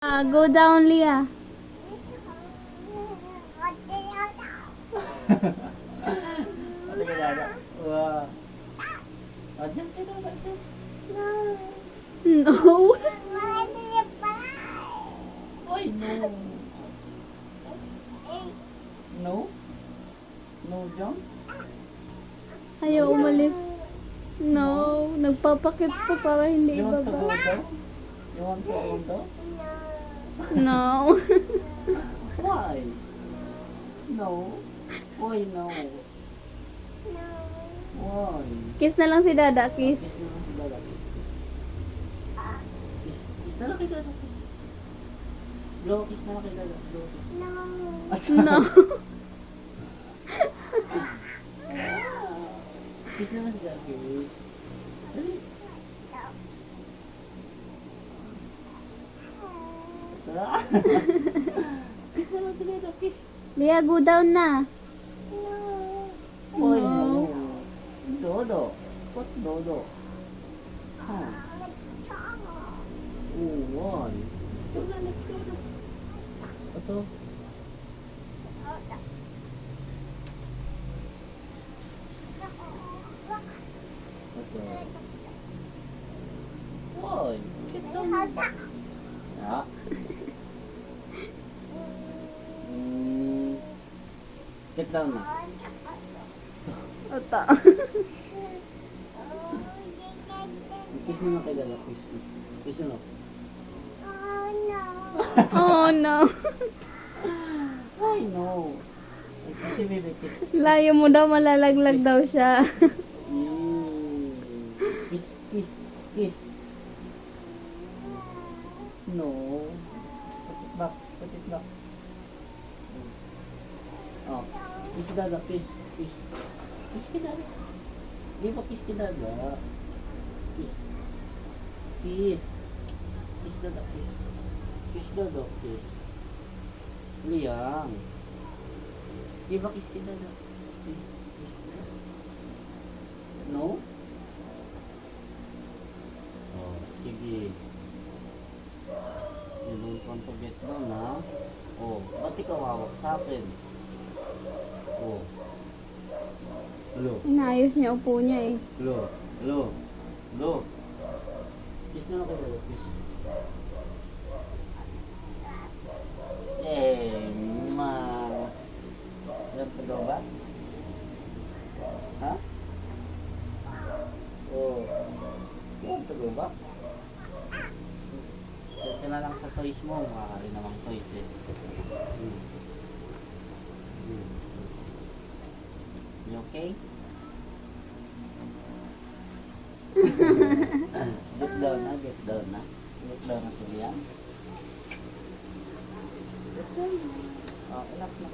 Go down, Leah. Ano ka dada? Wow. Diyan ka dada. No. Ay, no. No? No jump? Ayaw umalis. No. Nagpapakit pa para hindi You want to go ibaba. down? You want to go down? No. Why? No. Why no? Why? Kiss na lang si Dada, kiss. Kiss naman si Dada. Kiss na lang kay Dada. Kiss. Blow, kiss na lang kay Dada. Blow. No. Kiss naman si Dada. Kiss. Dali. Kiss na lang si Dada. Kiss. Leah, go down na. Why No. no? Dodo. What Dodo? Huh? Oh, why? Let's go na, let's go na. Ito. Ito. Why? Get down. Yeah. Get down na. Ota. Kiss naman kay Dada. Kiss, kiss. Kiss na lang. Oh no. Why no? Kasi baby, kiss. Layo mo daw, malalaglag daw siya. Kiss, kiss, kiss. No. Put it back, put it back. Oh, kiss Dada, kiss, kiss. Kiss kay Dada. Di ba kiss kay Dada? Kiss. Kiss. Kiss Dada, kiss. Kiss Dada, kiss. Liang. Di ba kiss kay Dada? Kiss. Kiss. No? Oh, sige. You don't want to get down, ha? Oh, ba't ikaw hawak sa akin? Oh. Hello. Inayos niya upo niya eh. Hello. Hello. Hello. Kiss na ako. Kiss. Eh, ma. Yan pa daw ba? Ha? Oh. Yan pa daw ba? Check ka na lang sa toys mo. Makakari namang toys eh. You okay? Get down na, get down na. Get down na si Liam. Get down na. Oh, enough na.